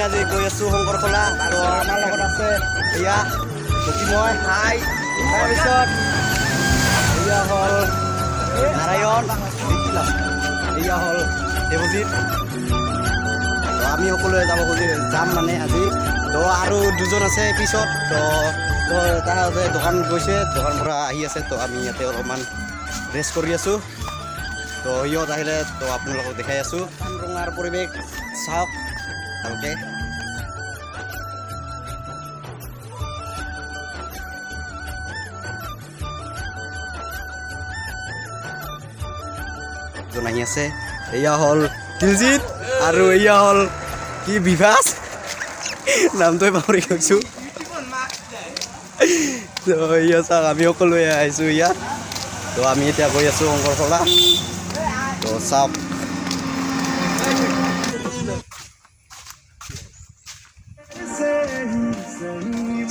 আজি গৈ আছোঁ শংকৰখোলা। তো আমাৰ লগত আছে এয়া জ্যোতিময়, হাই। তাৰপিছত এয়া হ'ল নাৰায়ণ, এয়া হ'ল দেৱজিৎ। তো আমি সকলোৱে যাম মানে আজি। তো আৰু দুজন আছে পিছত। তো তাহাঁতে দোকান গৈছে, দোকানৰ পৰা আহি আছে। তো আমি ইয়াতে অলপমান ৰেষ্ট কৰি আছোঁ। তো সিহঁত আহিলে তো আপোনালোকক দেখাই আছোঁ। কামৰঙাৰ পৰিৱেশ চাওক ভালকৈ। আহি আছে, এয়া হ'ল দিলজিৎ আৰু এয়া হ'ল কি বিভাস, নামটোৱে পাহৰি গৈছোঁ। তো এয়া চাওক, আমি সকলোৱে আহিছোঁ ইয়াত। তো আমি এতিয়া গৈ আছোঁ শংকৰখোলা। তো চাওক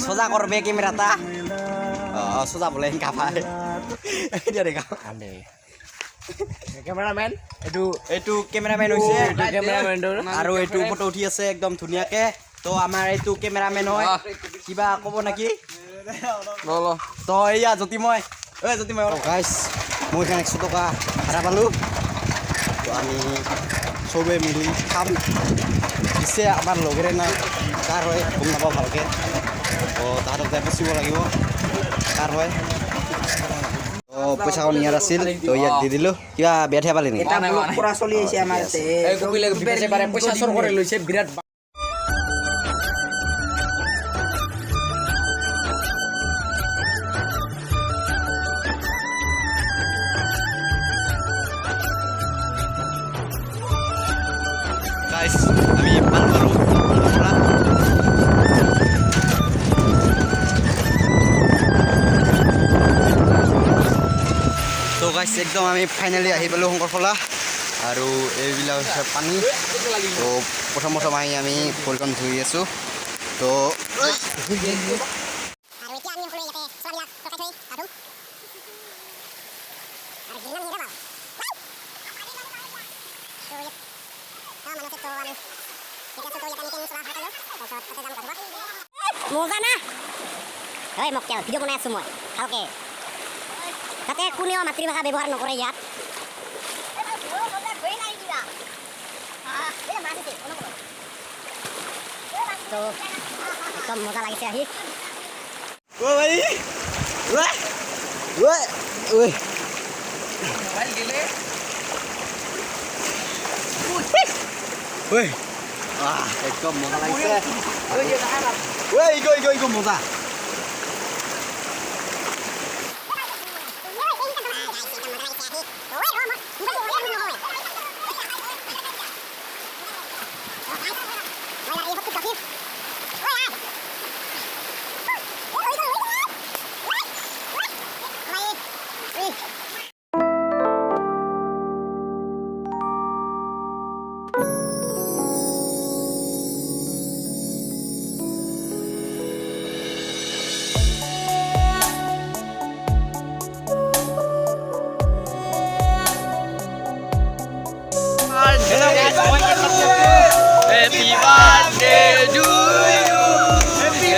সোজা কৰবে কেমেৰাটা। সোজা বোলে এনেকা পায় এতিয়া দেখা কেমেৰামেন এইটো কেমেৰামেন হৈছে আৰু এইটো ফটো উঠি আছে একদম ধুনীয়াকে। তো আমাৰ এইটো কেমেৰামেন হয়, কিবা ক'ব নেকি? তো এয়া জ্যোতিময়, জ্যোতিময় গাইছ, মই এখানে 100 টকা ভাড়া পালোঁ। তো আমি চবে মিলি খাম। পিছে আমাৰ লগেৰে না কাৰ হয় গম নাপাওঁ ভালকৈ। তো তাহাঁতক যাই পুচিব লাগিব কাৰ হয়। পইচা নিয়াৰ আছিল, তো ইয়াক দি দিলোঁ। কিবা বেয়া ঠেয়া পালি নেকি? পুৰা চলি আহিছে আমাৰ পইচা চোৰ কৰি লৈছে বিৰাট। গাইছ, আমি পাল পালোঁ শংকৰখোলা। তো গাইছ, একদম আমি ফাইনেলি আহি পালোঁ শংকৰখোলা। আৰু এইবিলাক হৈছে পানী। তো প্ৰথম আহি আমি ভৰিখন ধুই আছোঁ। তো মজা না ঐ মোক ভিডিঅ' বনাই আছোঁ মই ভালকৈ, যাতে কোনেও মাতৃভাষা ব্যৱহাৰ নকৰে ইয়াত। তো একদম মজা লাগিছে আহি। একদম মজা লাগিছে। ইগো মজা। Happy birthday to you. Happy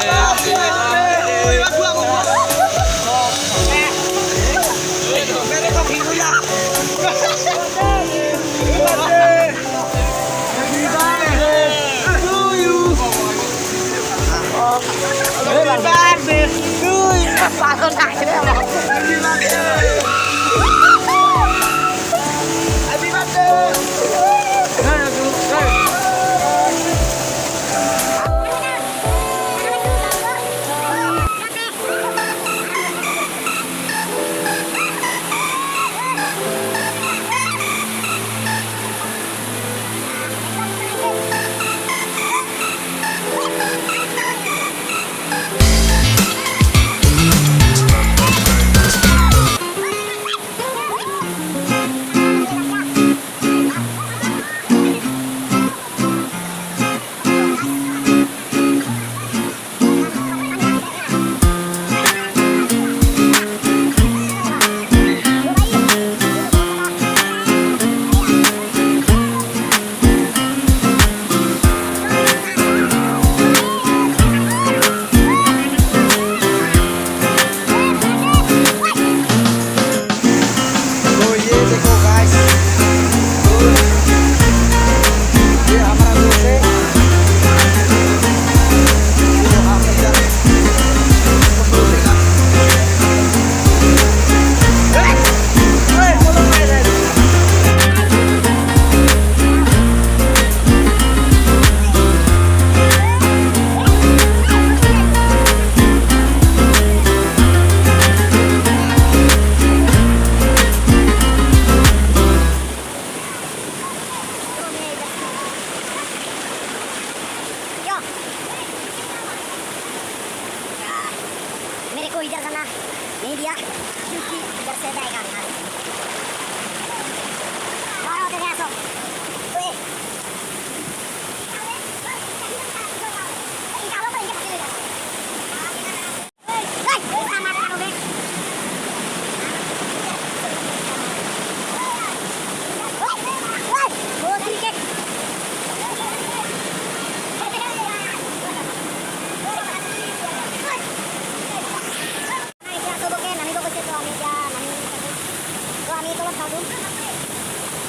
আমি তলত গাঁও দিওঁ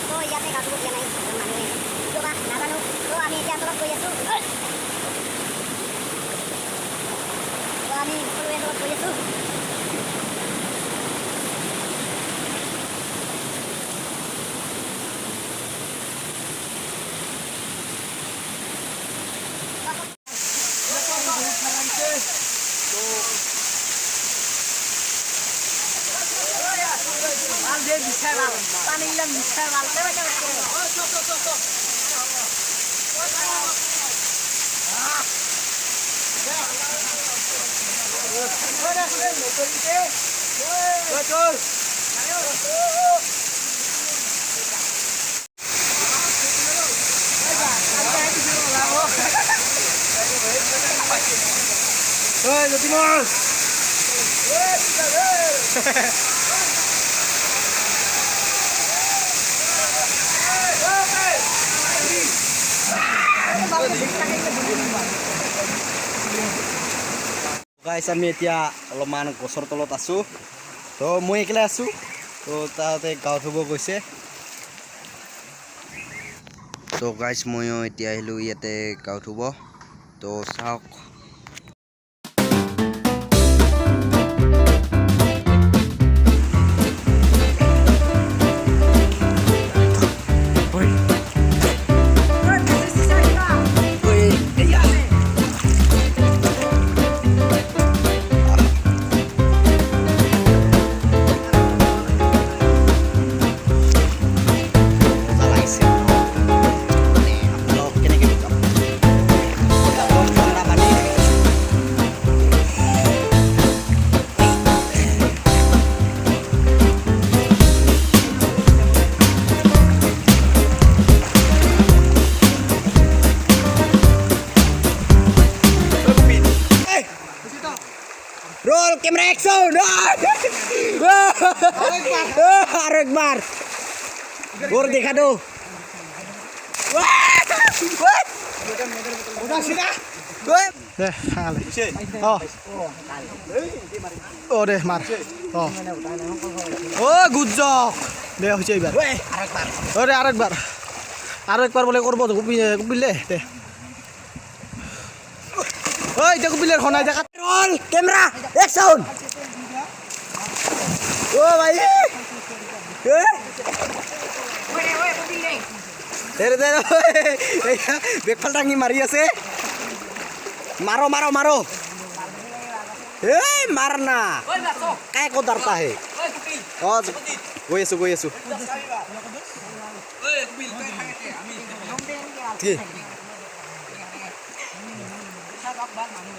তো ইয়াতে গাঁওটো দিয়া নাই মানুহে কিয় বা নাজানো তো আমি এতিয়া তলত গৈ আছোঁ তো আমি সকলোৱে তলত গৈ আছোঁ গাইছ আমি এতিয়া অলপমান গছৰ তলত আছোঁ তো মই একেলাই আছোঁ তো তাতে গাঁৱত ধুব গৈছে তো গাইছ ময়ো এতিয়া আহিলোঁ ইয়াতে গাঁৱত ধুব তো চাওক रोल कैमरा एक्शन और एक बार और दिखा दो দে মাৰ গুড জক দে হৈছে এইবাৰ দে আৰু একবাৰ বোলে কৰিব কুপিলে দে এতিয়া কুপিলে খনাই দেখা रोल कैमरा एक्शन ओ भाई तेरे तेरे बेकफल टांगी मारी আছে मारो मारो मारो ए मारना काय को डरता है गई आसु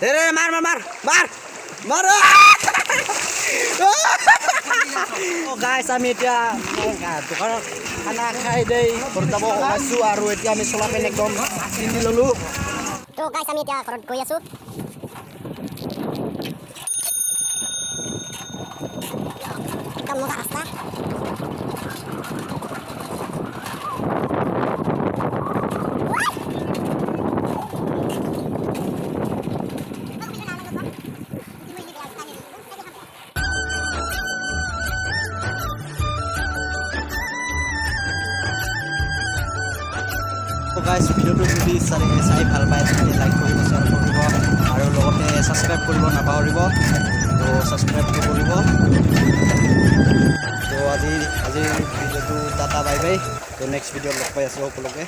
तेरे मार मार मार मार मार गाइस আমি এতিয়া দোকানত খানা খাই দেই ঘৰত যাব ওলাইছোঁ আৰু এতিয়া আমি চলা পেন একদম পিন্ধি ল'লোঁ তো গাইছ আমি এতিয়া ঘৰত গৈ আছোঁ একদম মজা ৰাস্তা গাইছ ভিডিঅ'টো যদি চাই ভাল পায় তেন্তে লাইক কৰিব শ্বেয়াৰ কৰিব আৰু লগতে ছাবস্ক্ৰাইব কৰিব নাপাহৰিব তো ছাবস্ক্ৰাইবটো কৰিব তো আজিৰ ভিডিঅ'টো টাটা বাই বাই তো নেক্সট ভিডিঅ'ত লগ পাই আছোঁ সকলোকে